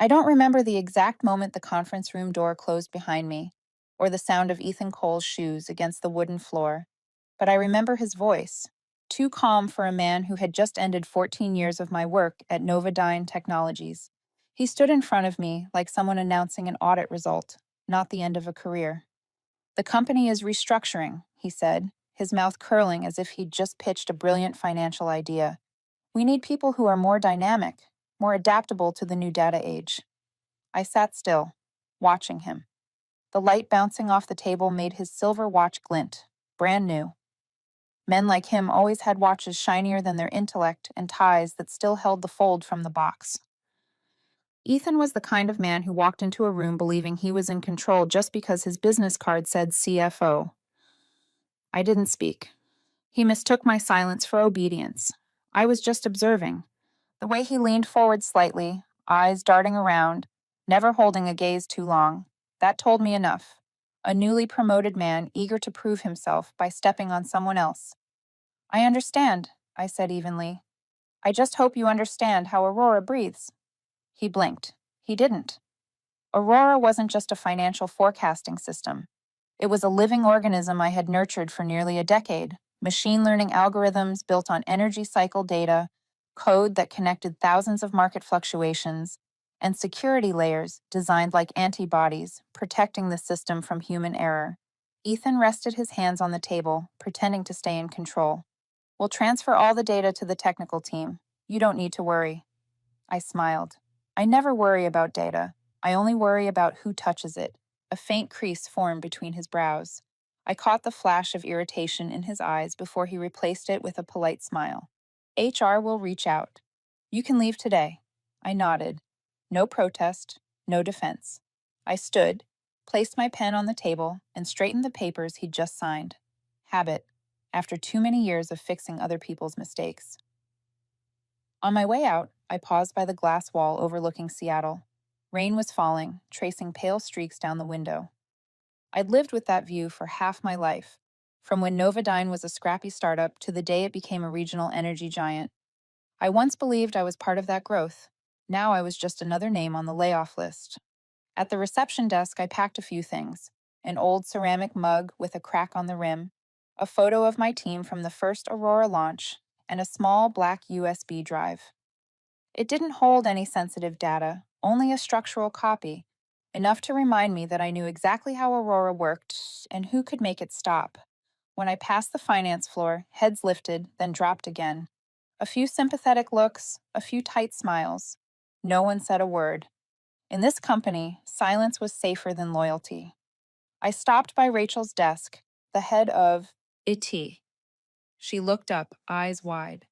I don't remember the exact moment the conference room door closed behind me, or the sound of Ethan Cole's shoes against the wooden floor, but I remember his voice, too calm for a man who had just ended 14 years of my work at Novodyne Technologies. He stood in front of me like someone announcing an audit result, not the end of a career. The company is restructuring, he said, his mouth curling as if he'd just pitched a brilliant financial idea. We need people who are more dynamic, more adaptable to the new data age. I sat still, watching him. The light bouncing off the table made his silver watch glint, brand new. Men like him always had watches shinier than their intellect and ties that still held the fold from the box. Ethan was the kind of man who walked into a room believing he was in control just because his business card said CFO. I didn't speak. He mistook my silence for obedience. I was just observing. The way he leaned forward slightly, eyes darting around, never holding a gaze too long, that told me enough. A newly promoted man eager to prove himself by stepping on someone else. I understand, I said evenly. I just hope you understand how Aurora breathes. He blinked. He didn't. Aurora wasn't just a financial forecasting system. It was a living organism I had nurtured for nearly a decade. Machine learning algorithms built on energy cycle data, code that connected thousands of market fluctuations, and security layers designed like antibodies, protecting the system from human error. Ethan rested his hands on the table, pretending to stay in control. We'll transfer all the data to the technical team. You don't need to worry. I smiled. I never worry about data. I only worry about who touches it. A faint crease formed between his brows. I caught the flash of irritation in his eyes before he replaced it with a polite smile. HR will reach out. You can leave today. I nodded. No protest, no defense. I stood, placed my pen on the table, and straightened the papers he'd just signed. Habit, after too many years of fixing other people's mistakes. On my way out, I paused by the glass wall overlooking Seattle. Rain was falling, tracing pale streaks down the window. I'd lived with that view for half my life, from when Novodyne was a scrappy startup to the day it became a regional energy giant. I once believed I was part of that growth. Now I was just another name on the layoff list. At the reception desk, I packed a few things: an old ceramic mug with a crack on the rim, a photo of my team from the first Aurora launch, and a small black USB drive. It didn't hold any sensitive data, only a structural copy, enough to remind me that I knew exactly how Aurora worked and who could make it stop. When I passed the finance floor, heads lifted, then dropped again. A few sympathetic looks, a few tight smiles. No one said a word. In this company, silence was safer than loyalty. I stopped by Rachel's desk, the head of IT. She looked up, eyes wide.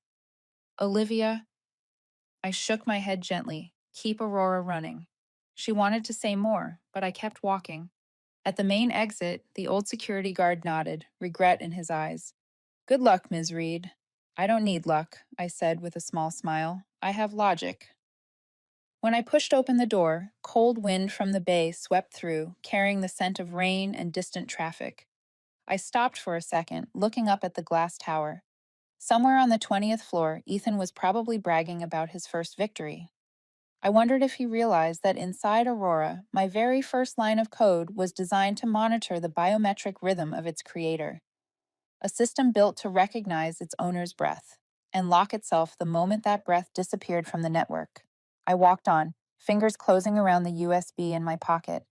Olivia, I shook my head gently. Keep Aurora running. She wanted to say more, but I kept walking. At the main exit, the old security guard nodded, regret in his eyes. Good luck, Ms. Reed. I don't need luck, I said with a small smile. I have logic. When I pushed open the door, cold wind from the bay swept through, carrying the scent of rain and distant traffic. I stopped for a second, looking up at the glass tower. Somewhere on the 20th floor, Ethan was probably bragging about his first victory. I wondered if he realized that inside Aurora, my very first line of code was designed to monitor the biometric rhythm of its creator, a system built to recognize its owner's breath and lock itself the moment that breath disappeared from the network. I walked on, fingers closing around the USB in my pocket.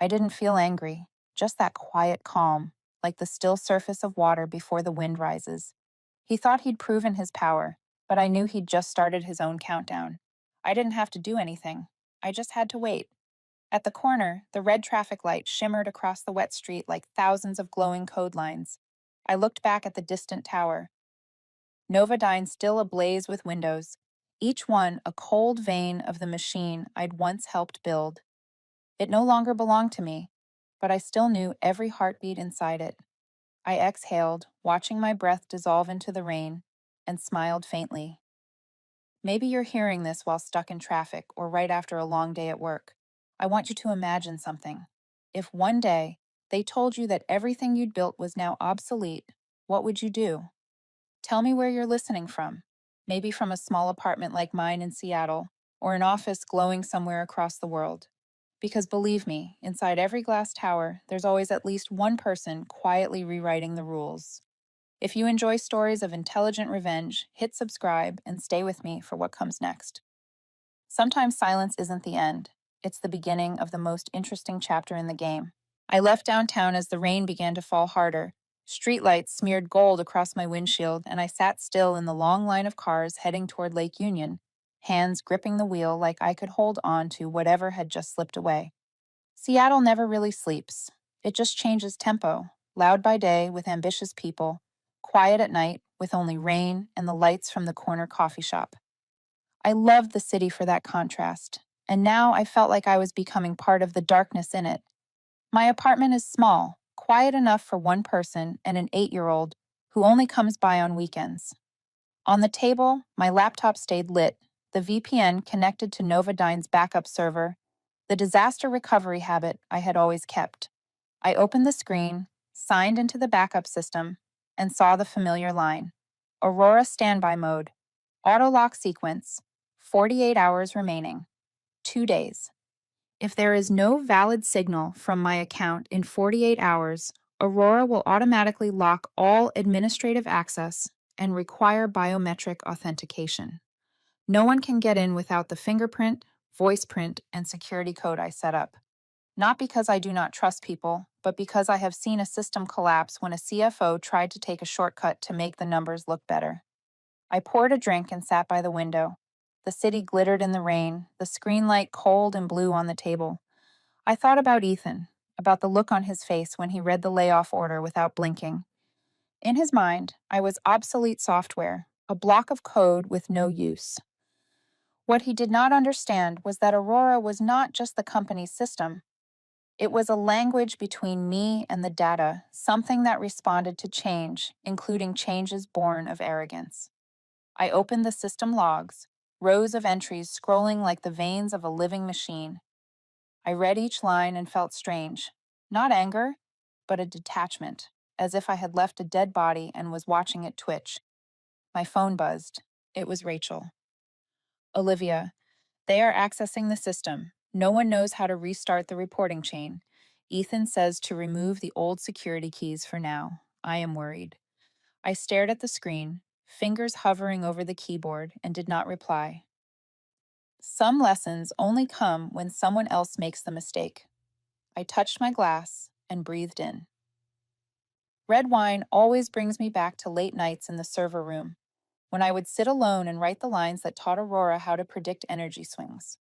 I didn't feel angry, just that quiet calm, like the still surface of water before the wind rises. He thought he'd proven his power, but I knew he'd just started his own countdown. I didn't have to do anything. I just had to wait. At the corner, the red traffic light shimmered across the wet street like thousands of glowing code lines. I looked back at the distant tower. Novodyne still ablaze with windows, each one a cold vein of the machine I'd once helped build. It no longer belonged to me, but I still knew every heartbeat inside it. I exhaled, watching my breath dissolve into the rain, and smiled faintly. Maybe you're hearing this while stuck in traffic or right after a long day at work. I want you to imagine something. If one day they told you that everything you'd built was now obsolete, what would you do? Tell me where you're listening from. Maybe from a small apartment like mine in Seattle, or an office glowing somewhere across the world. Because believe me, inside every glass tower, there's always at least one person quietly rewriting the rules. If you enjoy stories of intelligent revenge, hit subscribe and stay with me for what comes next. Sometimes silence isn't the end, it's the beginning of the most interesting chapter in the game. I left downtown as the rain began to fall harder. Streetlights smeared gold across my windshield, and I sat still in the long line of cars heading toward Lake Union, hands gripping the wheel like I could hold on to whatever had just slipped away. Seattle never really sleeps. It just changes tempo, loud by day with ambitious people, quiet at night with only rain and the lights from the corner coffee shop. I loved the city for that contrast, and now I felt like I was becoming part of the darkness in it. My apartment is small, quiet enough for one person and an 8-year-old who only comes by on weekends. On the table, my laptop stayed lit, the VPN connected to Novadine's backup server, the disaster recovery habit I had always kept. I opened the screen, signed into the backup system, and saw the familiar line. Aurora standby mode. Auto lock sequence. 48 hours remaining. 2 days. If there is no valid signal from my account in 48 hours, Aurora will automatically lock all administrative access and require biometric authentication. No one can get in without the fingerprint, voice print, and security code I set up. Not because I do not trust people, but because I have seen a system collapse when a CFO tried to take a shortcut to make the numbers look better. I poured a drink and sat by the window. The city glittered in the rain, the screen light cold and blue on the table. I thought about Ethan, about the look on his face when he read the layoff order without blinking. In his mind, I was obsolete software, a block of code with no use. What he did not understand was that Aurora was not just the company's system. It was a language between me and the data, something that responded to change, including changes born of arrogance. I opened the system logs, rows of entries scrolling like the veins of a living machine. I read each line and felt strange. Not anger, but a detachment, as if I had left a dead body and was watching it twitch. My phone buzzed. It was Rachel. Olivia, they are accessing the system. No one knows how to restart the reporting chain. Ethan says to remove the old security keys for now. I am worried. I stared at the screen, fingers hovering over the keyboard, and did not reply. Some lessons only come when someone else makes the mistake. I touched my glass and breathed in. Red wine always brings me back to late nights in the server room, when I would sit alone and write the lines that taught Aurora how to predict energy swings.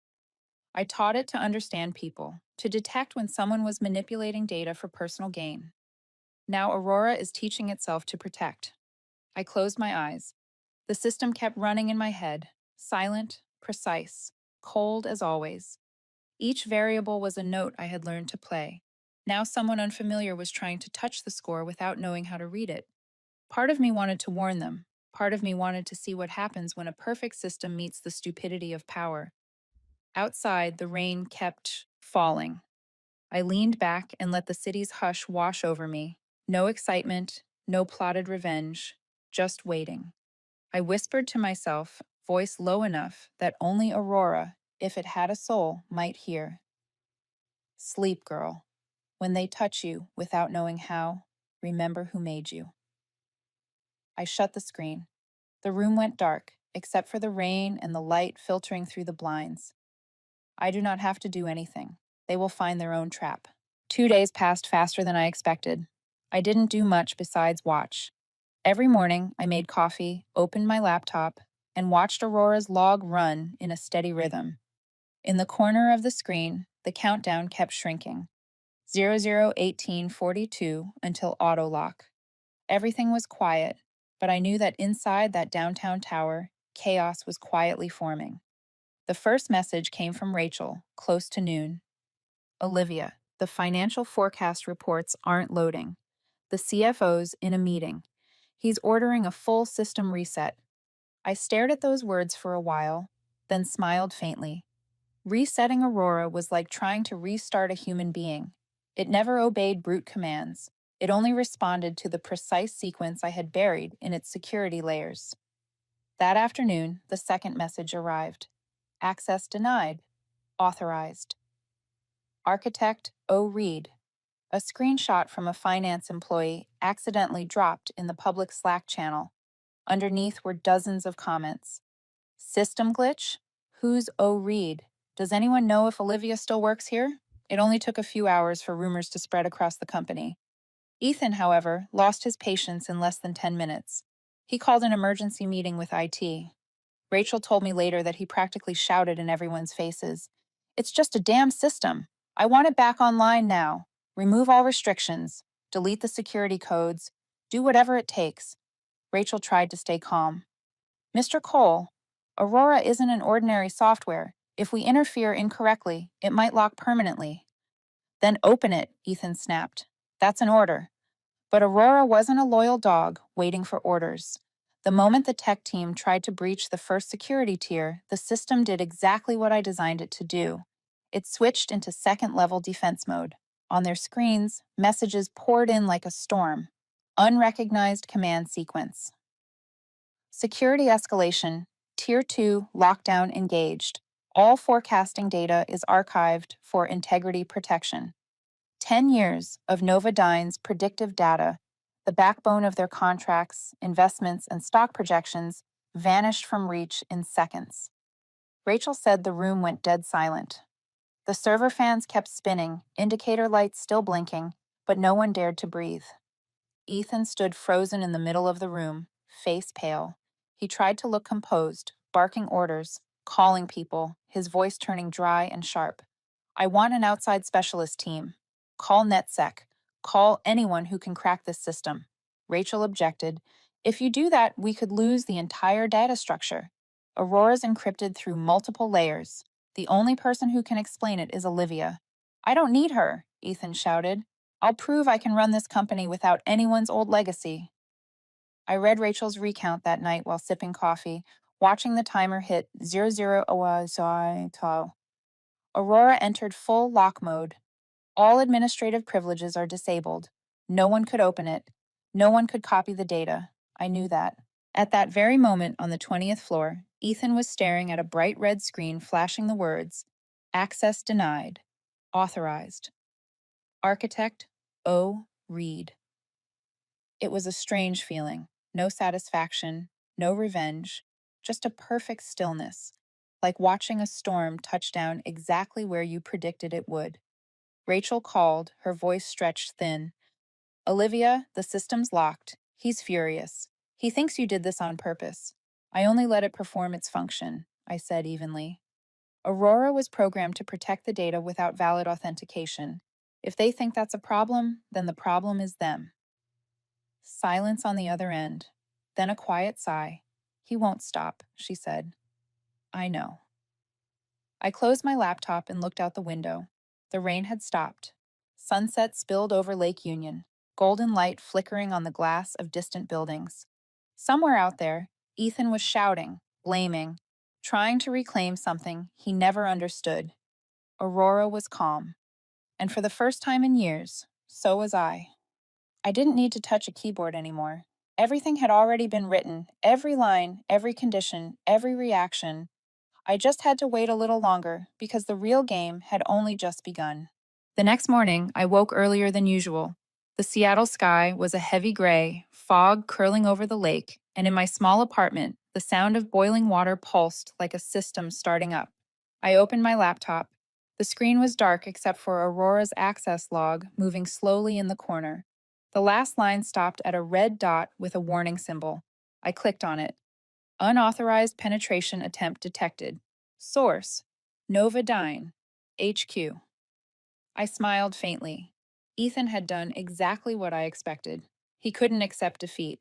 I taught it to understand people, to detect when someone was manipulating data for personal gain. Now Aurora is teaching itself to protect. I closed my eyes. The system kept running in my head, silent, precise, cold as always. Each variable was a note I had learned to play. Now someone unfamiliar was trying to touch the score without knowing how to read it. Part of me wanted to warn them. Part of me wanted to see what happens when a perfect system meets the stupidity of power. Outside, the rain kept falling. I leaned back and let the city's hush wash over me. No excitement, no plotted revenge, just waiting. I whispered to myself, voice low enough that only Aurora, if it had a soul, might hear. Sleep, girl. When they touch you without knowing how, remember who made you. I shut the screen. The room went dark, except for the rain and the light filtering through the blinds. I do not have to do anything. They will find their own trap. 2 days passed faster than I expected. I didn't do much besides watch. Every morning, I made coffee, opened my laptop, and watched Aurora's log run in a steady rhythm. In the corner of the screen, the countdown kept shrinking. 001842 until auto lock. Everything was quiet, but I knew that inside that downtown tower, chaos was quietly forming. The first message came from Rachel, close to noon. Olivia, the financial forecast reports aren't loading. The CFO's in a meeting. He's ordering a full system reset. I stared at those words for a while, then smiled faintly. Resetting Aurora was like trying to restart a human being. It never obeyed brute commands. It only responded to the precise sequence I had buried in its security layers. That afternoon, the second message arrived. Access denied. Authorized. Architect O. Reed. A screenshot from a finance employee accidentally dropped in the public Slack channel. Underneath were dozens of comments. System glitch? Who's O. Reed? Does anyone know if Olivia still works here? It only took a few hours for rumors to spread across the company. Ethan, however, lost his patience in less than 10 minutes. He called an emergency meeting with IT. Rachel told me later that he practically shouted in everyone's faces. It's just a damn system. I want it back online now. Remove all restrictions. Delete the security codes. Do whatever it takes. Rachel tried to stay calm. Mr. Cole, Aurora isn't an ordinary software. If we interfere incorrectly, it might lock permanently. Then open it, Ethan snapped. That's an order. But Aurora wasn't a loyal dog waiting for orders. The moment the tech team tried to breach the first security tier, the system did exactly what I designed it to do. It switched into second-level defense mode. On their screens, messages poured in like a storm. Unrecognized command sequence. Security escalation. Tier 2 lockdown engaged. All forecasting data is archived for integrity protection. 10 years of Novadine's predictive data, the backbone of their contracts, investments, and stock projections, vanished from reach in seconds. Rachel said the room went dead silent. The server fans kept spinning, indicator lights still blinking, but no one dared to breathe. Ethan stood frozen in the middle of the room, face pale. He tried to look composed, barking orders, calling people, his voice turning dry and sharp. I want an outside specialist team. Call NetSec. Call anyone who can crack this system. Rachel objected. If you do that, we could lose the entire data structure. Aurora's encrypted through multiple layers. The only person who can explain it is Olivia. I don't need her, Ethan shouted. I'll prove I can run this company without anyone's old legacy. I read Rachel's recount that night while sipping coffee, watching the timer hit 00. Aurora entered full lock mode. All administrative privileges are disabled. No one could open it. No one could copy the data. I knew that. At that very moment on the 20th floor, Ethan was staring at a bright red screen flashing the words, Access denied. Authorized. Architect O. Reed. It was a strange feeling. No satisfaction, no revenge, just a perfect stillness, like watching a storm touch down exactly where you predicted it would. Rachel called, her voice stretched thin. Olivia, the system's locked. He's furious. He thinks you did this on purpose. I only let it perform its function, I said evenly. Aurora was programmed to protect the data without valid authentication. If they think that's a problem, then the problem is them. Silence on the other end. Then a quiet sigh. He won't stop, she said. I know. I closed my laptop and looked out the window. The rain had stopped. Sunset spilled over Lake Union, golden light flickering on the glass of distant buildings. Somewhere out there, Ethan was shouting, blaming, trying to reclaim something he never understood. Aurora was calm. And for the first time in years, so was I. I didn't need to touch a keyboard anymore. Everything had already been written, every line, every condition, every reaction. I just had to wait a little longer because the real game had only just begun. The next morning, I woke earlier than usual. The Seattle sky was a heavy gray, fog curling over the lake, and in my small apartment, the sound of boiling water pulsed like a system starting up. I opened my laptop. The screen was dark except for Aurora's access log moving slowly in the corner. The last line stopped at a red dot with a warning symbol. I clicked on it. Unauthorized penetration attempt detected. Source: Novadine, HQ. I smiled faintly. Ethan had done exactly what I expected. He couldn't accept defeat.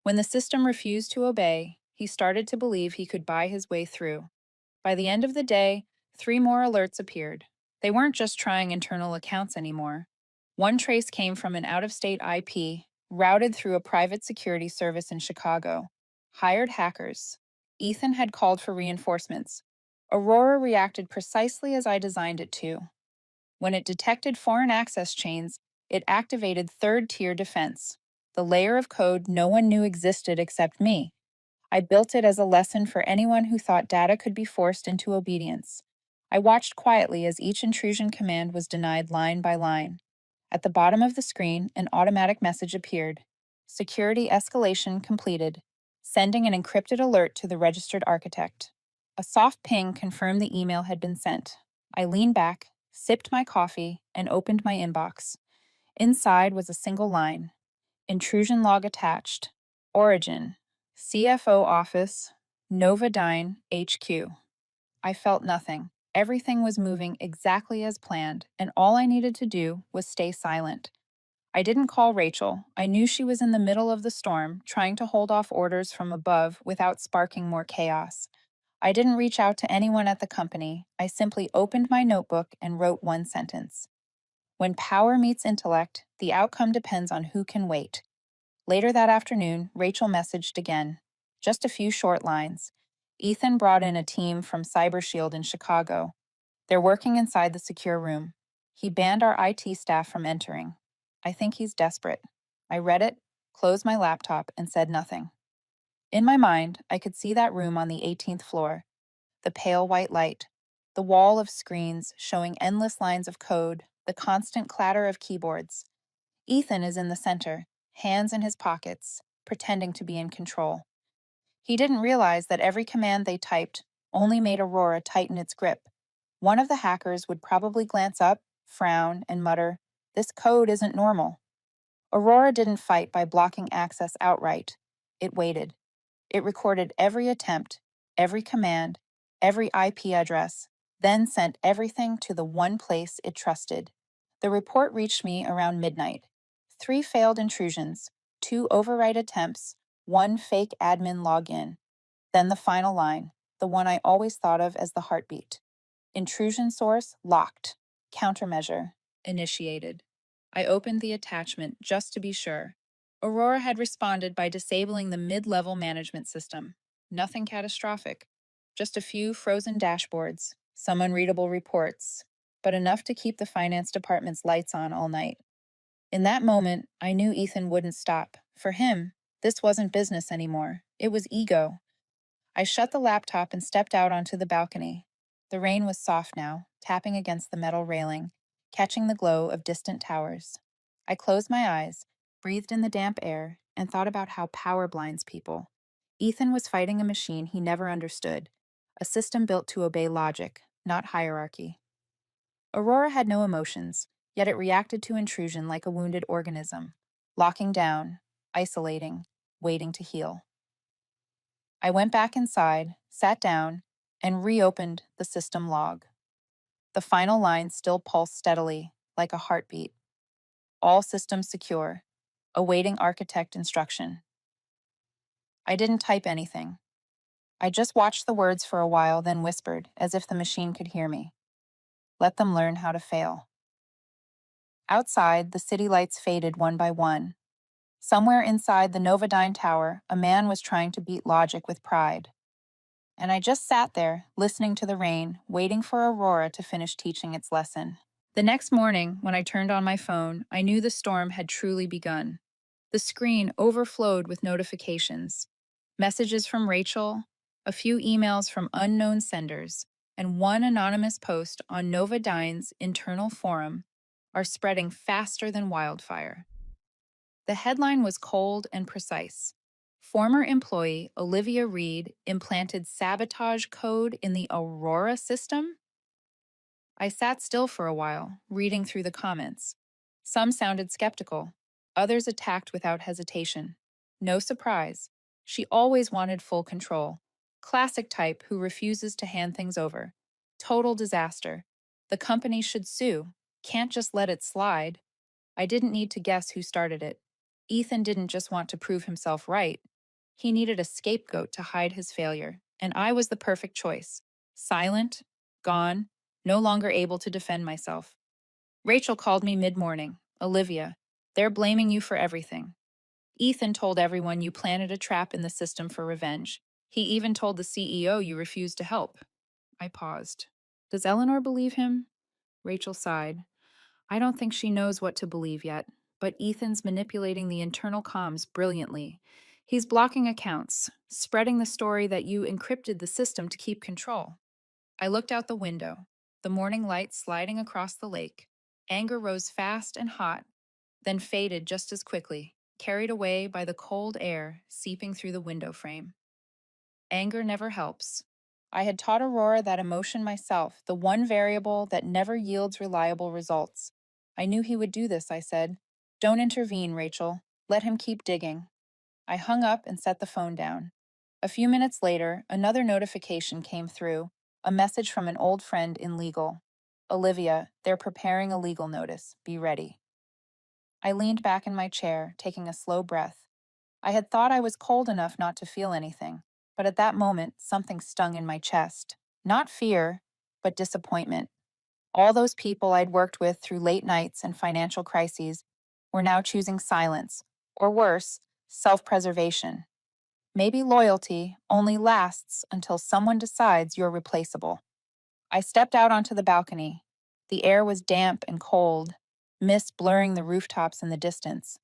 When the system refused to obey, he started to believe he could buy his way through. By the end of the day, 3 more alerts appeared. They weren't just trying internal accounts anymore. One trace came from an out-of-state IP, routed through a private security service in Chicago. Hired hackers. Ethan had called for reinforcements. Aurora reacted precisely as I designed it to. When it detected foreign access chains, it activated third-tier defense, the layer of code no one knew existed except me. I built it as a lesson for anyone who thought data could be forced into obedience. I watched quietly as each intrusion command was denied line by line. At the bottom of the screen, an automatic message appeared. Security escalation completed, sending an encrypted alert to the registered architect. A soft ping confirmed the email had been sent. I leaned back, sipped my coffee, and opened my inbox. Inside was a single line: intrusion log attached. Origin: CFO office, Novodyne HQ. I felt nothing. Everything was moving exactly as planned, and all I needed to do was stay silent. I didn't call Rachel. I knew she was in the middle of the storm, trying to hold off orders from above without sparking more chaos. I didn't reach out to anyone at the company. I simply opened my notebook and wrote one sentence. When power meets intellect, the outcome depends on who can wait. Later that afternoon, Rachel messaged again. Just a few short lines. Ethan brought in a team from CyberShield in Chicago. They're working inside the secure room. He banned our IT staff from entering. I think he's desperate. I read it, closed my laptop, and said nothing. In my mind, I could see that room on the 18th floor, the pale white light, the wall of screens showing endless lines of code, the constant clatter of keyboards. Ethan is in the center, hands in his pockets, pretending to be in control. He didn't realize that every command they typed only made Aurora tighten its grip. One of the hackers would probably glance up, frown, and mutter, "This code isn't normal." Aurora didn't fight by blocking access outright. It waited. It recorded every attempt, every command, every IP address, then sent everything to the one place it trusted. The report reached me around midnight. 3 failed intrusions, 2 override attempts, 1 fake admin login. Then the final line, the one I always thought of as the heartbeat. Intrusion source locked. Countermeasure initiated. I opened the attachment just to be sure. Aurora had responded by disabling the mid-level management system. Nothing catastrophic. Just a few frozen dashboards, some unreadable reports, but enough to keep the finance department's lights on all night. In that moment, I knew Ethan wouldn't stop. For him, this wasn't business anymore. It was ego. I shut the laptop and stepped out onto the balcony. The rain was soft now, tapping against the metal railing, catching the glow of distant towers. I closed my eyes, breathed in the damp air, and thought about how power blinds people. Ethan was fighting a machine he never understood, a system built to obey logic, not hierarchy. Aurora had no emotions, yet it reacted to intrusion like a wounded organism, locking down, isolating, waiting to heal. I went back inside, sat down, and reopened the system log. The final line still pulsed steadily, like a heartbeat. All systems secure, awaiting architect instruction. I didn't type anything. I just watched the words for a while, then whispered, as if the machine could hear me. Let them learn how to fail. Outside, the city lights faded one by one. Somewhere inside the Novodyne Tower, a man was trying to beat logic with pride. And I just sat there, listening to the rain, waiting for Aurora to finish teaching its lesson. The next morning, when I turned on my phone, I knew the storm had truly begun. The screen overflowed with notifications. Messages from Rachel, a few emails from unknown senders, and one anonymous post on Novodyne's internal forum are spreading faster than wildfire. The headline was cold and precise. Former employee Olivia Reed implanted sabotage code in the Aurora system? I sat still for a while, reading through the comments. Some sounded skeptical, others attacked without hesitation. No surprise. She always wanted full control. Classic type who refuses to hand things over. Total disaster. The company should sue. Can't just let it slide. I didn't need to guess who started it. Ethan didn't just want to prove himself right. He needed a scapegoat to hide his failure, and I was the perfect choice. Silent, gone, no longer able to defend myself. Rachel called me mid-morning. Olivia, they're blaming you for everything. Ethan told everyone you planted a trap in the system for revenge. He even told the CEO you refused to help. I paused. Does Eleanor believe him? Rachel sighed. I don't think she knows what to believe yet, but Ethan's manipulating the internal comms brilliantly. He's blocking accounts, spreading the story that you encrypted the system to keep control. I looked out the window, the morning light sliding across the lake. Anger rose fast and hot, then faded just as quickly, carried away by the cold air seeping through the window frame. Anger never helps. I had taught Aurora that emotion myself, the one variable that never yields reliable results. I knew he would do this, I said. Don't intervene, Rachel. Let him keep digging. I hung up and set the phone down. A few minutes later, another notification came through, a message from an old friend in legal. Olivia, they're preparing a legal notice. Be ready. I leaned back in my chair, taking a slow breath. I had thought I was cold enough not to feel anything, but at that moment, something stung in my chest. Not fear, but disappointment. All those people I'd worked with through late nights and financial crises were now choosing silence, or worse, self-preservation. Maybe loyalty only lasts until someone decides you're replaceable. I stepped out onto the balcony. The air was damp and cold, mist blurring the rooftops in the distance.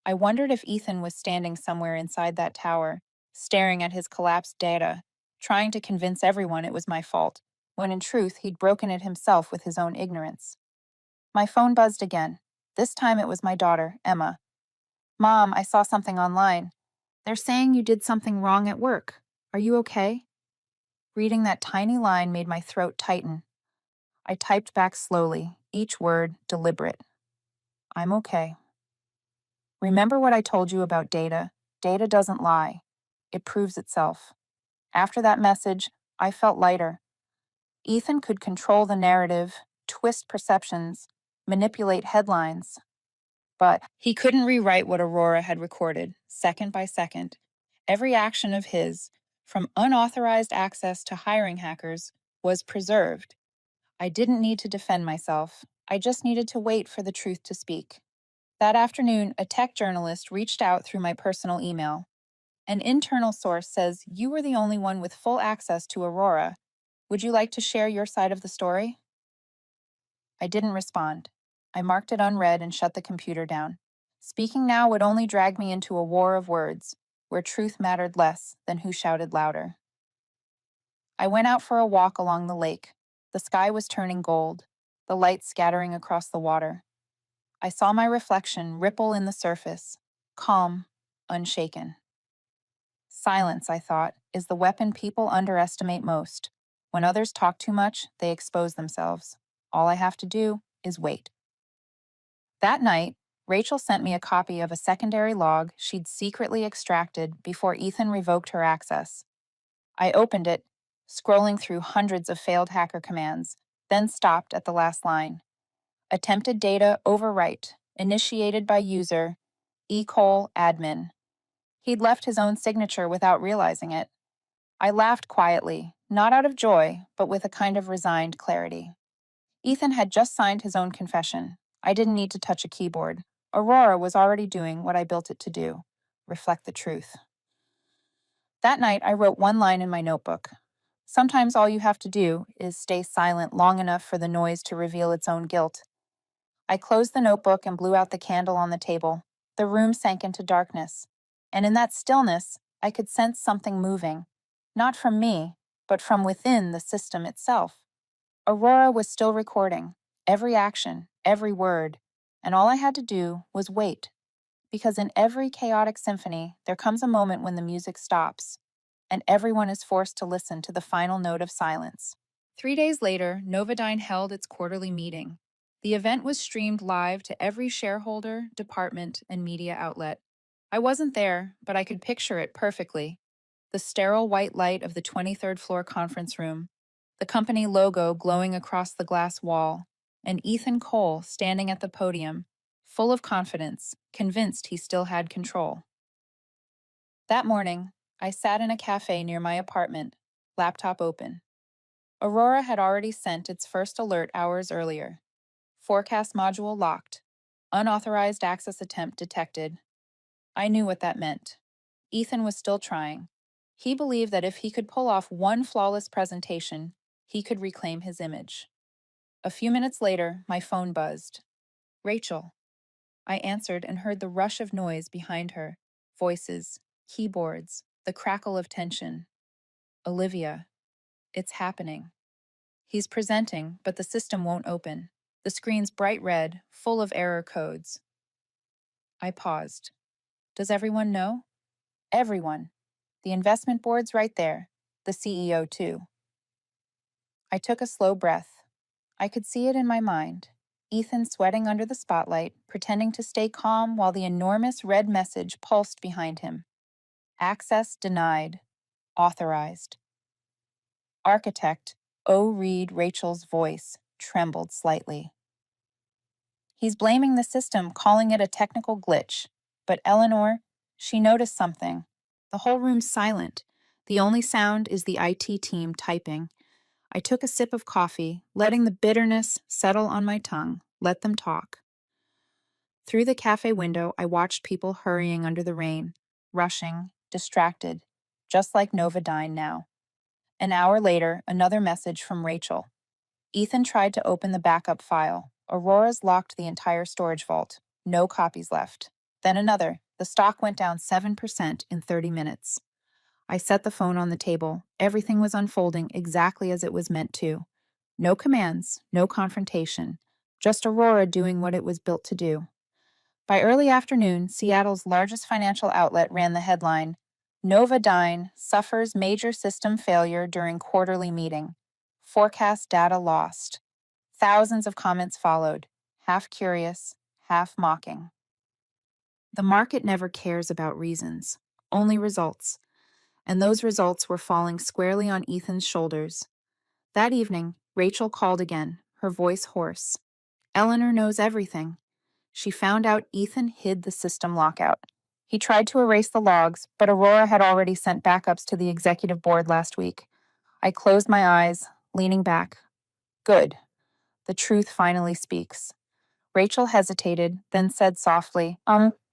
I wondered if Ethan was standing somewhere inside that tower, staring at his collapsed data, trying to convince everyone it was my fault, when in truth he'd broken it himself with his own ignorance. My phone buzzed again. This time it was my daughter, Emma. Mom, I saw something online. They're saying you did something wrong at work. Are you okay? Reading that tiny line made my throat tighten. I typed back slowly, each word deliberate. I'm okay. Remember what I told you about data? Data doesn't lie. It proves itself. After that message, I felt lighter. Ethan could control the narrative, twist perceptions, manipulate headlines, but he couldn't rewrite what Aurora had recorded, second by second. Every action of his, from unauthorized access to hiring hackers, was preserved. I didn't need to defend myself. I just needed to wait for the truth to speak. That afternoon, a tech journalist reached out through my personal email. An internal source says you were the only one with full access to Aurora. Would you like to share your side of the story? I didn't respond. I marked it unread and shut the computer down. Speaking now would only drag me into a war of words, where truth mattered less than who shouted louder. I went out for a walk along the lake. The sky was turning gold, the light scattering across the water. I saw my reflection ripple in the surface, calm, unshaken. Silence, I thought, is the weapon people underestimate most. When others talk too much, they expose themselves. All I have to do is wait. That night, Rachel sent me a copy of a secondary log she'd secretly extracted before Ethan revoked her access. I opened it, scrolling through hundreds of failed hacker commands, then stopped at the last line. Attempted data overwrite, initiated by user, admin. He'd left his own signature without realizing it. I laughed quietly, not out of joy, but with a kind of resigned clarity. Ethan had just signed his own confession. I didn't need to touch a keyboard. Aurora was already doing what I built it to do, reflect the truth. That night, I wrote one line in my notebook. Sometimes all you have to do is stay silent long enough for the noise to reveal its own guilt. I closed the notebook and blew out the candle on the table. The room sank into darkness, and in that stillness, I could sense something moving, not from me, but from within the system itself. Aurora was still recording, every action, every word, and all I had to do was wait, because in every chaotic symphony, there comes a moment when the music stops, and everyone is forced to listen to the final note of silence. 3 days later, Novodyne held its quarterly meeting. The event was streamed live to every shareholder, department, and media outlet. I wasn't there, but I could picture it perfectly. The sterile white light of the 23rd floor conference room, the company logo glowing across the glass wall, and Ethan Cole standing at the podium, full of confidence, convinced he still had control. That morning, I sat in a cafe near my apartment, laptop open. Aurora had already sent its first alert hours earlier. Forecast module locked. Unauthorized access attempt detected. I knew what that meant. Ethan was still trying. He believed that if he could pull off one flawless presentation, he could reclaim his image. A few minutes later, my phone buzzed. Rachel. I answered and heard the rush of noise behind her. Voices. Keyboards, the crackle of tension. Olivia, it's happening. He's presenting, but the system won't open. The screen's bright red, full of error codes. I paused. Does everyone know? Everyone. The investment board's right there. The CEO, too. I took a slow breath. I could see it in my mind. Ethan sweating under the spotlight, pretending to stay calm while the enormous red message pulsed behind him. Access denied. Authorized. Architect O. Reed Rachel's voice trembled slightly. He's blaming the system, calling it a technical glitch. But Eleanor, she noticed something. The whole room's silent. The only sound is the IT team typing. I took a sip of coffee, letting the bitterness settle on my tongue. Let them talk. Through the cafe window, I watched people hurrying under the rain, rushing, distracted, just like Novodyne now. An hour later, another message from Rachel. Ethan tried to open the backup file. Aurora's locked the entire storage vault. No copies left. Then another. The stock went down 7% in 30 minutes. I set the phone on the table. Everything was unfolding exactly as it was meant to. No commands, no confrontation. Just Aurora doing what it was built to do. By early afternoon, Seattle's largest financial outlet ran the headline, Novodyne suffers major system failure during quarterly meeting. Forecast data lost. Thousands of comments followed, half curious, half mocking. The market never cares about reasons, only results. And those results were falling squarely on Ethan's shoulders. That evening, Rachel called again, her voice hoarse. Eleanor knows everything. She found out Ethan hid the system lockout. He tried to erase the logs, but Aurora had already sent backups to the executive board last week. I closed my eyes, leaning back. Good. The truth finally speaks. Rachel hesitated, then said softly,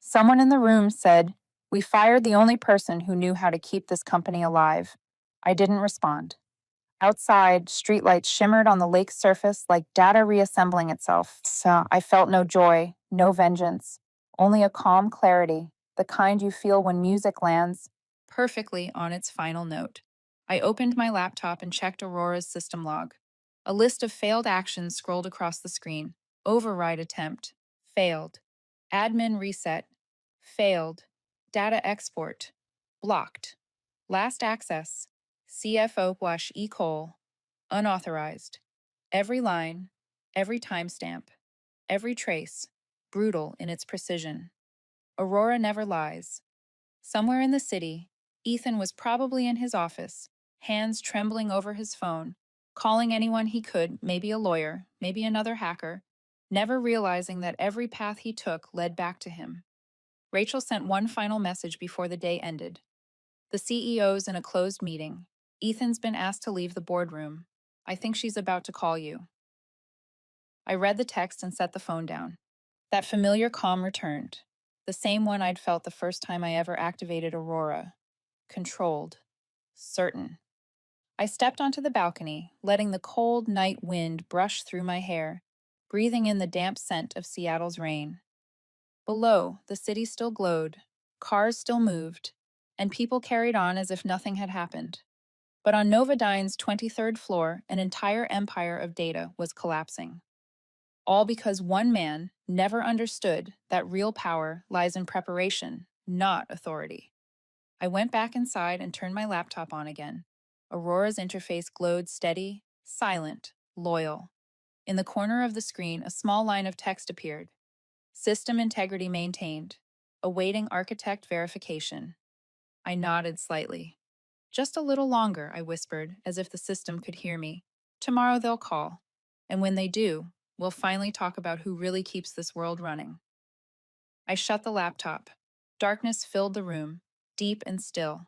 someone in the room said, we fired the only person who knew how to keep this company alive. I didn't respond. Outside, streetlights shimmered on the lake's surface like data reassembling itself. So I felt no joy, no vengeance, only a calm clarity, the kind you feel when music lands perfectly on its final note. I opened my laptop and checked Aurora's system log. A list of failed actions scrolled across the screen. Override attempt. Failed. Admin reset. Failed. Data export. Blocked. Last access. CFO Wash E. Cole. Unauthorized. Every line, every timestamp, every trace, brutal in its precision. Aurora never lies. Somewhere in the city, Ethan was probably in his office, hands trembling over his phone, calling anyone he could, maybe a lawyer, maybe another hacker, never realizing that every path he took led back to him. Rachel sent one final message before the day ended. The CEO's in a closed meeting. Ethan's been asked to leave the boardroom. I think she's about to call you. I read the text and set the phone down. That familiar calm returned, the same one I'd felt the first time I ever activated Aurora. Controlled. Certain. I stepped onto the balcony, letting the cold night wind brush through my hair, breathing in the damp scent of Seattle's rain. Below, the city still glowed, cars still moved, and people carried on as if nothing had happened. But on Novodyne's 23rd floor, an entire empire of data was collapsing. All because one man never understood that real power lies in preparation, not authority. I went back inside and turned my laptop on again. Aurora's interface glowed steady, silent, loyal. In the corner of the screen, a small line of text appeared. System integrity maintained. Awaiting architect verification. I nodded slightly. Just a little longer, I whispered, as if the system could hear me. Tomorrow they'll call. And when they do, we'll finally talk about who really keeps this world running. I shut the laptop. Darkness filled the room, deep and still.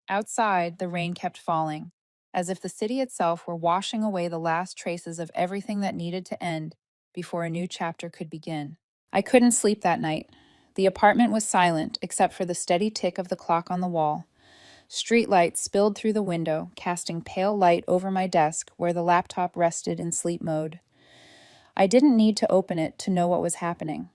Outside, the rain kept falling, as if the city itself were washing away the last traces of everything that needed to end before a new chapter could begin. I couldn't sleep that night. The apartment was silent, except for the steady tick of the clock on the wall. Streetlights spilled through the window, casting pale light over my desk where the laptop rested in sleep mode. I didn't need to open it to know what was happening.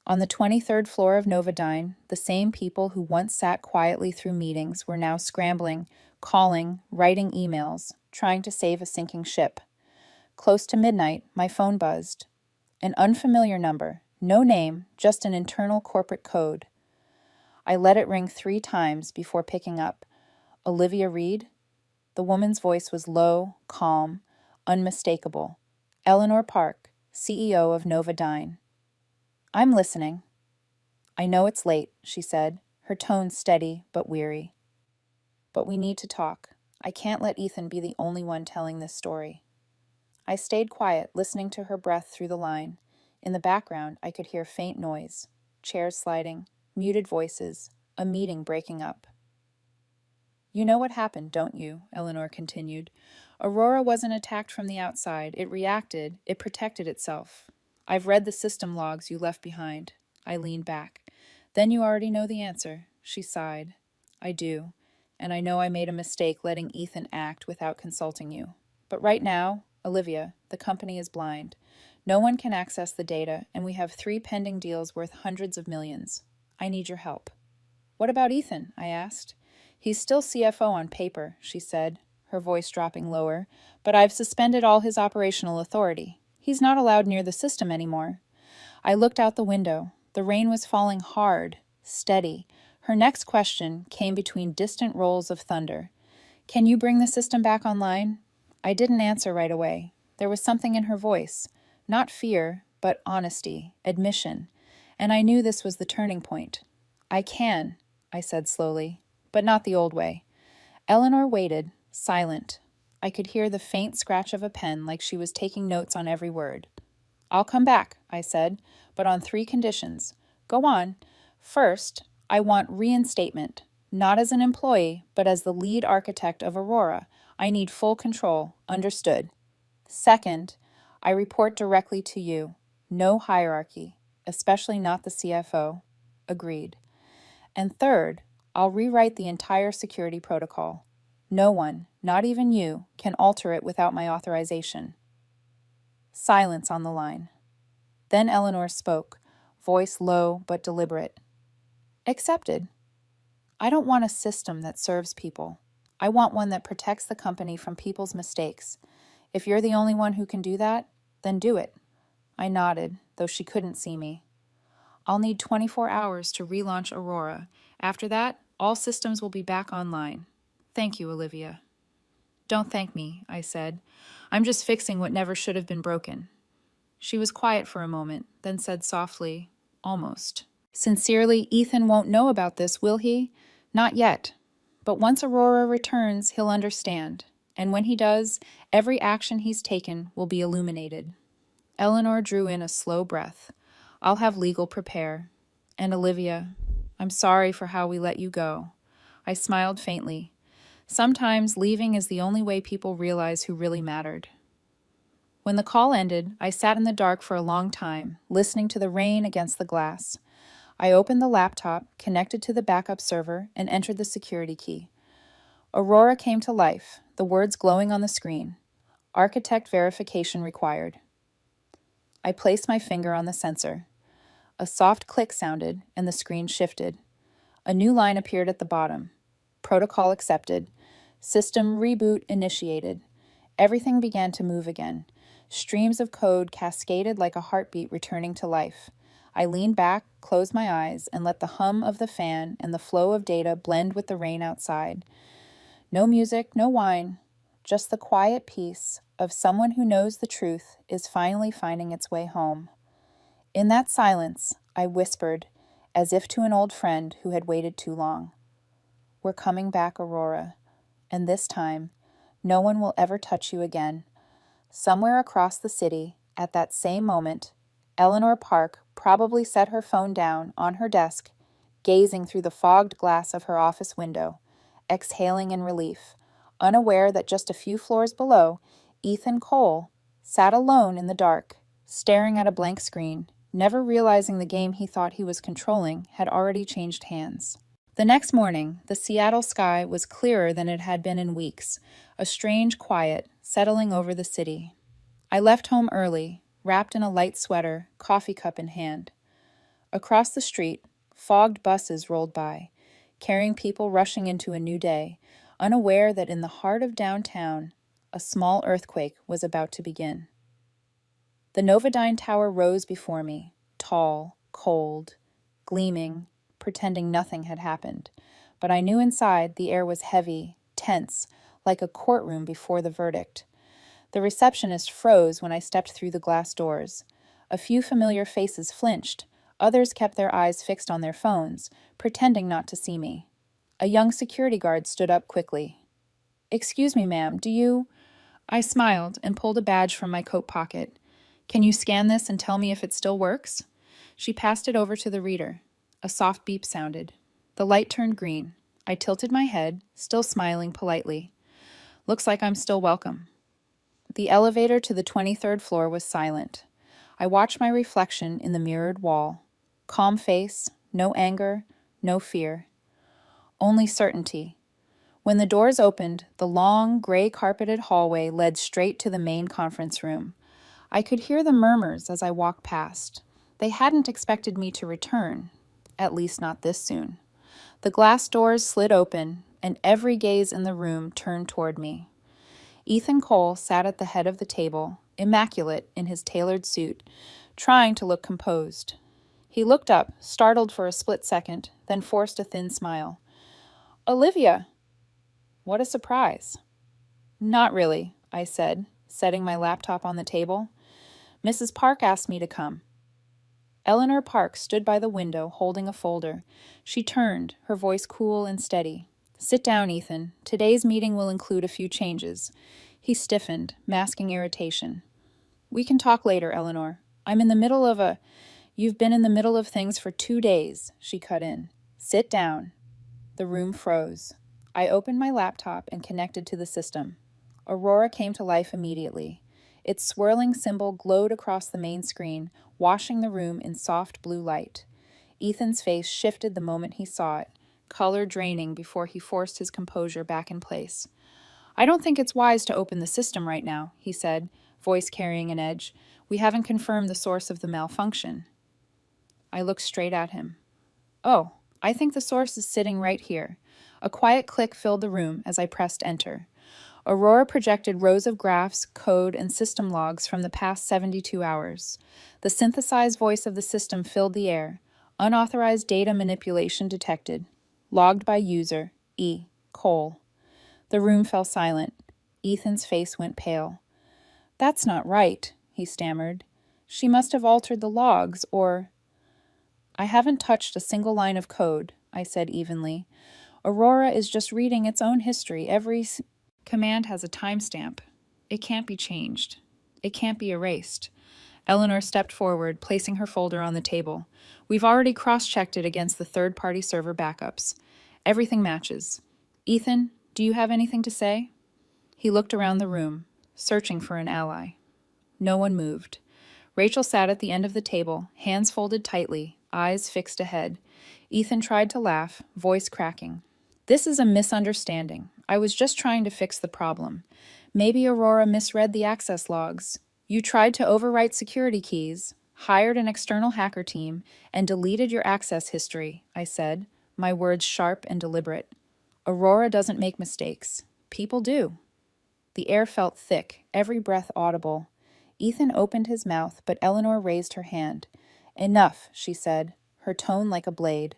On the 23rd floor of Novodyne, the same people who once sat quietly through meetings were now scrambling, calling, writing emails, trying to save a sinking ship. Close to midnight, my phone buzzed. An unfamiliar number, no name, just an internal corporate code. I let it ring 3 times before picking up. Olivia Reed? The woman's voice was low, calm, unmistakable. Eleanor Park, CEO of Novodyne. I'm listening. I know it's late, she said, her tone steady but weary. But we need to talk. I can't let Ethan be the only one telling this story. I stayed quiet, listening to her breath through the line. In the background, I could hear faint noise, chairs sliding, muted voices, a meeting breaking up. You know what happened, don't you? Eleanor continued. Aurora wasn't attacked from the outside. It reacted. It protected itself. I've read the system logs you left behind. I leaned back. Then you already know the answer. She sighed. I do. And I know I made a mistake letting Ethan act without consulting you. But right now, Olivia, the company is blind. No one can access the data, and we have 3 pending deals worth hundreds of millions. I need your help. What about Ethan? I asked. He's still CFO on paper, she said, her voice dropping lower, but I've suspended all his operational authority. He's not allowed near the system anymore. I looked out the window. The rain was falling hard, steady. Her next question came between distant rolls of thunder. Can you bring the system back online? I didn't answer right away. There was something in her voice. Not fear, but honesty, admission. And I knew this was the turning point. I can, I said slowly, but not the old way. Eleanor waited, silent. I could hear the faint scratch of a pen like she was taking notes on every word. I'll come back, I said, but on 3 conditions. Go on. First, I want reinstatement, not as an employee, but as the lead architect of Aurora. I need full control. Understood. Second, I report directly to you. No hierarchy, especially not the CFO. Agreed. And third, I'll rewrite the entire security protocol. No one, not even you, can alter it without my authorization. Silence on the line. Then Eleanor spoke, voice low but deliberate. Accepted. I don't want a system that serves people. I want one that protects the company from people's mistakes. If you're the only one who can do that, then do it. I nodded, though she couldn't see me. I'll need 24 hours to relaunch Aurora. After that, all systems will be back online. Thank you, Olivia. Don't thank me, I said. I'm just fixing what never should have been broken. She was quiet for a moment, then said softly, almost. Sincerely, Ethan won't know about this, will he? Not yet. But once Aurora returns, he'll understand. And when he does, every action he's taken will be illuminated. Eleanor drew in a slow breath. I'll have legal prepare. And Olivia, I'm sorry for how we let you go. I smiled faintly. Sometimes leaving is the only way people realize who really mattered. When the call ended, I sat in the dark for a long time, listening to the rain against the glass. I opened the laptop, connected to the backup server, and entered the security key. Aurora came to life, the words glowing on the screen. Architect verification required. I placed my finger on the sensor. A soft click sounded, and the screen shifted. A new line appeared at the bottom. Protocol accepted. System reboot initiated. Everything began to move again. Streams of code cascaded like a heartbeat returning to life. I leaned back, closed my eyes, and let the hum of the fan and the flow of data blend with the rain outside. No music, no wine, just the quiet peace of someone who knows the truth is finally finding its way home. In that silence, I whispered, as if to an old friend who had waited too long. We're coming back, Aurora, and this time, no one will ever touch you again. Somewhere across the city, at that same moment, Eleanor Park probably set her phone down on her desk, gazing through the fogged glass of her office window, exhaling in relief, unaware that just a few floors below, Ethan Cole sat alone in the dark, staring at a blank screen, never realizing the game he thought he was controlling had already changed hands. The next morning, the Seattle sky was clearer than it had been in weeks, a strange quiet settling over the city. I left home early, wrapped in a light sweater, coffee cup in hand. Across the street, fogged buses rolled by, carrying people rushing into a new day, unaware that in the heart of downtown, a small earthquake was about to begin. The Novodyne Tower rose before me, tall, cold, gleaming, pretending nothing had happened. But I knew inside the air was heavy, tense, like a courtroom before the verdict. The receptionist froze when I stepped through the glass doors. A few familiar faces flinched. Others kept their eyes fixed on their phones, pretending not to see me. A young security guard stood up quickly. "Excuse me, ma'am, do you—" I smiled and pulled a badge from my coat pocket. "Can you scan this and tell me if it still works?" She passed it over to the reader. A soft beep sounded. The light turned green. I tilted my head, still smiling politely. "Looks like I'm still welcome." The elevator to the 23rd floor was silent. I watched my reflection in the mirrored wall. Calm face, no anger, no fear. Only certainty. When the doors opened, the long, gray-carpeted hallway led straight to the main conference room. I could hear the murmurs as I walked past. They hadn't expected me to return, at least not this soon. The glass doors slid open, and every gaze in the room turned toward me. Ethan Cole sat at the head of the table, immaculate in his tailored suit, trying to look composed. He looked up, startled for a split second, then forced a thin smile. "Olivia!" What a surprise. "Not really," I said, setting my laptop on the table. "Mrs. Park asked me to come." Eleanor Park stood by the window holding a folder. She turned, her voice cool and steady. "Sit down, Ethan. Today's meeting will include a few changes." He stiffened, masking irritation. "We can talk later, Eleanor. I'm in the middle of a—" "You've been in the middle of things for 2 days," she cut in. "Sit down." The room froze. I opened my laptop and connected to the system. Aurora came to life immediately. Its swirling symbol glowed across the main screen, washing the room in soft blue light. Ethan's face shifted the moment he saw it, color draining before he forced his composure back in place. "I don't think it's wise to open the system right now," he said, voice carrying an edge. "We haven't confirmed the source of the malfunction." I looked straight at him. "Oh, I think the source is sitting right here." A quiet click filled the room as I pressed enter. Aurora projected rows of graphs, code, and system logs from the past 72 hours. The synthesized voice of the system filled the air. Unauthorized data manipulation detected. Logged by user, E. Cole. The room fell silent. Ethan's face went pale. "That's not right," he stammered. "She must have altered the logs, or—" "I haven't touched a single line of code," I said evenly. "Aurora is just reading its own history. Every command has a timestamp. It can't be changed. It can't be erased." Eleanor stepped forward, placing her folder on the table. "We've already cross-checked it against the third-party server backups. Everything matches. Ethan, do you have anything to say?" He looked around the room, searching for an ally. No one moved. Rachel sat at the end of the table, hands folded tightly, eyes fixed ahead. Ethan tried to laugh, voice cracking. "This is a misunderstanding. I was just trying to fix the problem. Maybe Aurora misread the access logs. You tried to overwrite security keys, hired an external hacker team, and deleted your access history," I said, my words sharp and deliberate. "Aurora doesn't make mistakes. People do." The air felt thick, every breath audible. Ethan opened his mouth, but Eleanor raised her hand. "Enough," she said, her tone like a blade.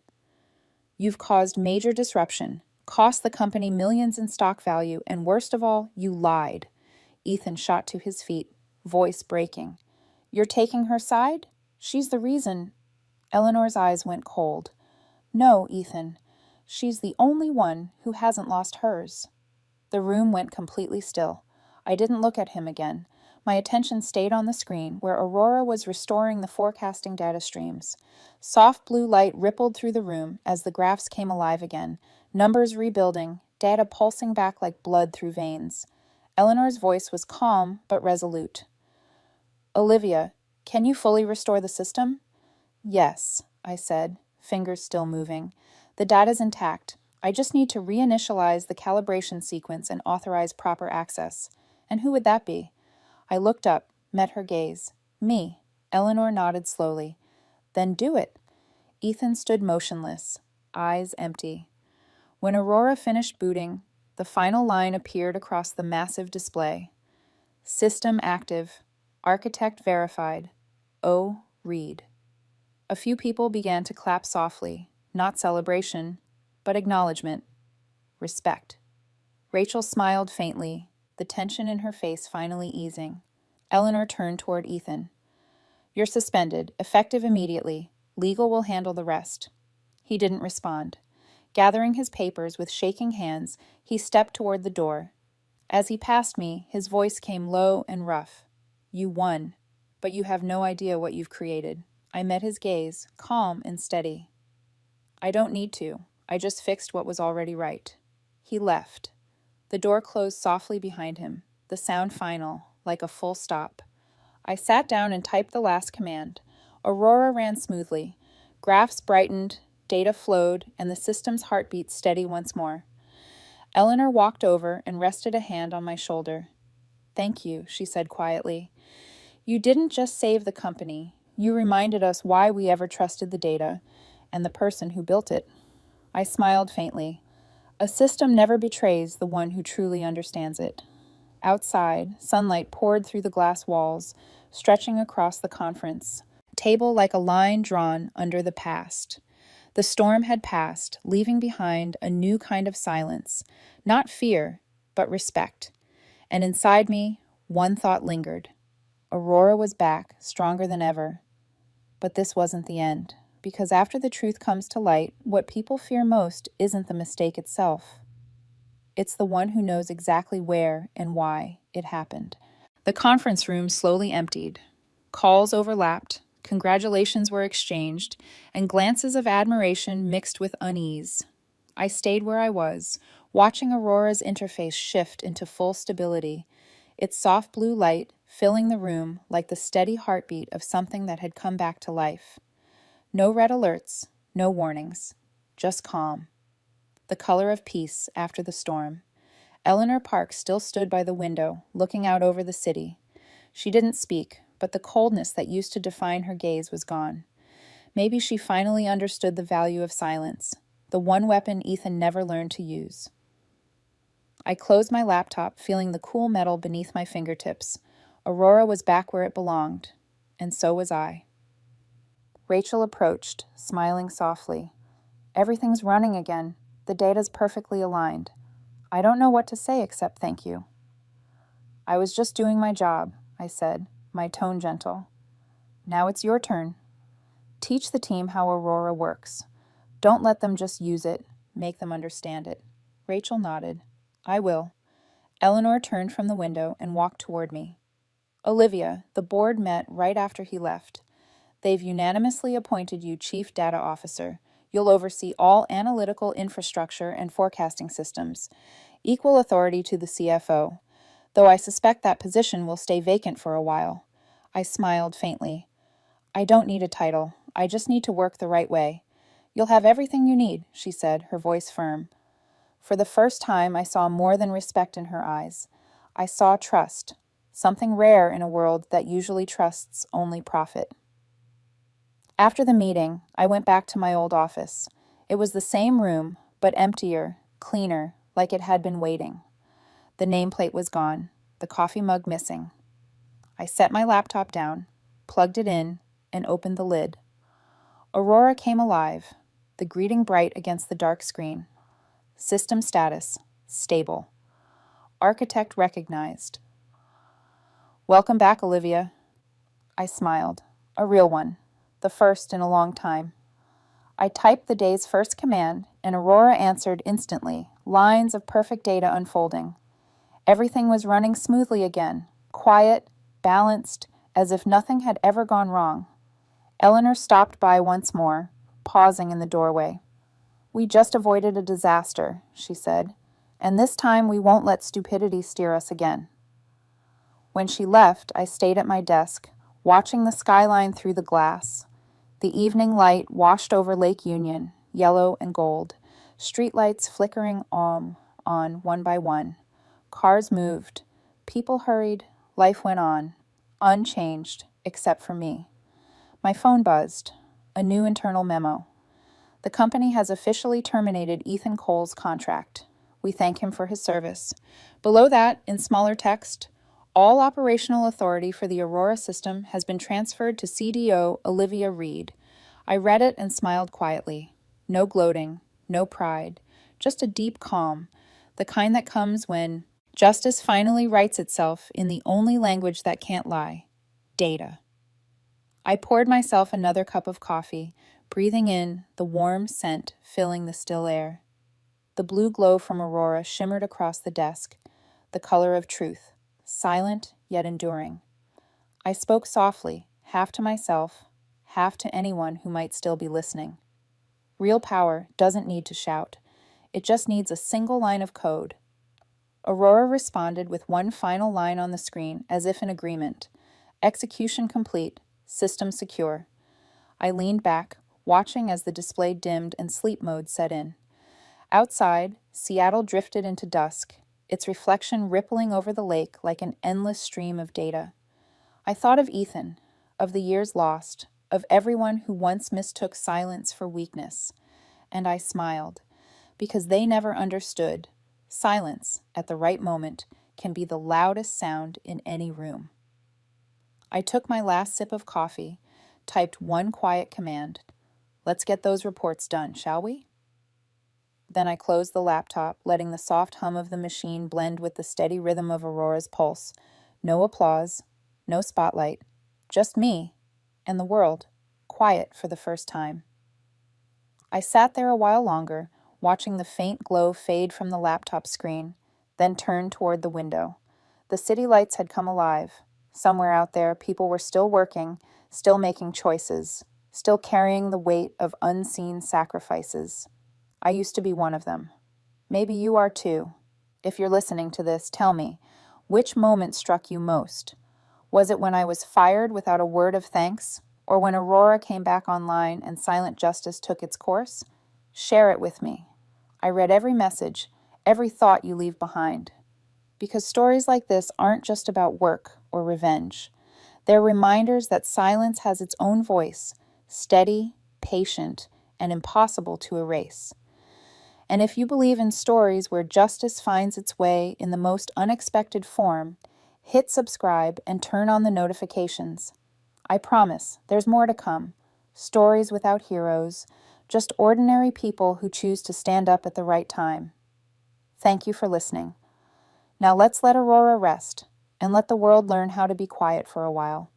"You've caused major disruption, cost the company millions in stock value, and worst of all, you lied." Ethan shot to his feet, voice breaking. "You're taking her side? She's the reason—" Eleanor's eyes went cold. "No, Ethan. She's the only one who hasn't lost hers." The room went completely still. I didn't look at him again. My attention stayed on the screen, where Aurora was restoring the forecasting data streams. Soft blue light rippled through the room as the graphs came alive again, numbers rebuilding, data pulsing back like blood through veins. Eleanor's voice was calm but resolute. "Olivia, can you fully restore the system?" "Yes," I said, fingers still moving. "The data's intact. I just need to reinitialize the calibration sequence and authorize proper access." "And who would that be?" I looked up, met her gaze. "Me." Eleanor nodded slowly. "Then do it." Ethan stood motionless, eyes empty. When Aurora finished booting, the final line appeared across the massive display. System active. Architect verified. O. Reed. A few people began to clap softly, not celebration, but acknowledgement. Respect. Rachel smiled faintly, the tension in her face finally easing. Eleanor turned toward Ethan. You're suspended, effective immediately. Legal will handle the rest. He didn't respond. Gathering his papers with shaking hands, he stepped toward the door. As he passed me, his voice came low and rough. You won, but you have no idea what you've created. I met his gaze, calm and steady. I don't need to. I just fixed what was already right. He left. The door closed softly behind him, the sound final, like a full stop. I sat down and typed the last command. Aurora ran smoothly. Graphs brightened, data flowed, and the system's heartbeat steady once more. Eleanor walked over and rested a hand on my shoulder. Thank you, she said quietly. You didn't just save the company. You reminded us why we ever trusted the data and the person who built it. I smiled faintly. A system never betrays the one who truly understands it. Outside, sunlight poured through the glass walls, stretching across the conference table like a line drawn under the past. The storm had passed, leaving behind a new kind of silence, not fear, but respect. And inside me, one thought lingered. Aurora was back, stronger than ever. But this wasn't the end, because after the truth comes to light, what people fear most isn't the mistake itself. It's the one who knows exactly where and why it happened. The conference room slowly emptied. Calls overlapped, congratulations were exchanged, and glances of admiration mixed with unease. I stayed where I was, watching Aurora's interface shift into full stability, its soft blue light filling the room like the steady heartbeat of something that had come back to life. No red alerts, no warnings, just calm. The color of peace after the storm. Eleanor Park still stood by the window, looking out over the city. She didn't speak, but the coldness that used to define her gaze was gone. Maybe she finally understood the value of silence, the one weapon Ethan never learned to use. I closed my laptop, feeling the cool metal beneath my fingertips. Aurora was back where it belonged, and so was I. Rachel approached, smiling softly. Everything's running again. The data's perfectly aligned. I don't know what to say except thank you. I was just doing my job, I said, my tone gentle. Now it's your turn. Teach the team how Aurora works. Don't let them just use it. Make them understand it. Rachel nodded. I will. Eleanor turned from the window and walked toward me. Olivia, the board met right after he left. They've unanimously appointed you Chief Data Officer. You'll oversee all analytical infrastructure and forecasting systems. Equal authority to the CFO, though I suspect that position will stay vacant for a while. I smiled faintly. I don't need a title. I just need to work the right way. You'll have everything you need, she said, her voice firm. For the first time, I saw more than respect in her eyes. I saw trust, something rare in a world that usually trusts only profit. After the meeting, I went back to my old office. It was the same room, but emptier, cleaner, like it had been waiting. The nameplate was gone, the coffee mug missing. I set my laptop down, plugged it in, and opened the lid. Aurora came alive, the greeting bright against the dark screen. System status, stable. Architect recognized. Welcome back, Olivia. I smiled, a real one, the first in a long time. I typed the day's first command, and Aurora answered instantly, lines of perfect data unfolding. Everything was running smoothly again, quiet, balanced, as if nothing had ever gone wrong. Eleanor stopped by once more, pausing in the doorway. We just avoided a disaster, she said, and this time we won't let stupidity steer us again. When she left, I stayed at my desk, watching the skyline through the glass. The evening light washed over Lake Union, yellow and gold, streetlights flickering on one by one. Cars moved, people hurried, life went on, unchanged, except for me. My phone buzzed. A new internal memo. The company has officially terminated Ethan Cole's contract. We thank him for his service. Below that, in smaller text, all operational authority for the Aurora system has been transferred to CDO Olivia Reed. I read it and smiled quietly. No gloating, no pride, just a deep calm, the kind that comes when justice finally writes itself in the only language that can't lie: data. I poured myself another cup of coffee, breathing in the warm scent filling the still air. The blue glow from Aurora shimmered across the desk, the color of truth, silent yet enduring. I spoke softly, half to myself, half to anyone who might still be listening. Real power doesn't need to shout. It just needs a single line of code. Aurora responded with one final line on the screen, as if in agreement. Execution complete. System secure. I leaned back, watching as the display dimmed and sleep mode set in. Outside, Seattle drifted into dusk, its reflection rippling over the lake like an endless stream of data. I thought of Ethan, of the years lost, of everyone who once mistook silence for weakness, and I smiled, because they never understood. Silence, at the right moment, can be the loudest sound in any room. I took my last sip of coffee, typed one quiet command. Let's get those reports done, shall we? Then I closed the laptop, letting the soft hum of the machine blend with the steady rhythm of Aurora's pulse. No applause, no spotlight, just me and the world, quiet for the first time. I sat there a while longer, watching the faint glow fade from the laptop screen, then turned toward the window. The city lights had come alive. Somewhere out there, people were still working, still making choices, still carrying the weight of unseen sacrifices. I used to be one of them. Maybe you are too. If you're listening to this, tell me, which moment struck you most? Was it when I was fired without a word of thanks, or when Aurora came back online and silent justice took its course? Share it with me. I read every message, every thought you leave behind. Because stories like this aren't just about work or revenge. They're reminders that silence has its own voice, steady, patient, and impossible to erase. And if you believe in stories where justice finds its way in the most unexpected form, hit subscribe and turn on the notifications. I promise, there's more to come. Stories without heroes, just ordinary people who choose to stand up at the right time. Thank you for listening. Now let's let Aurora rest, and let the world learn how to be quiet for a while.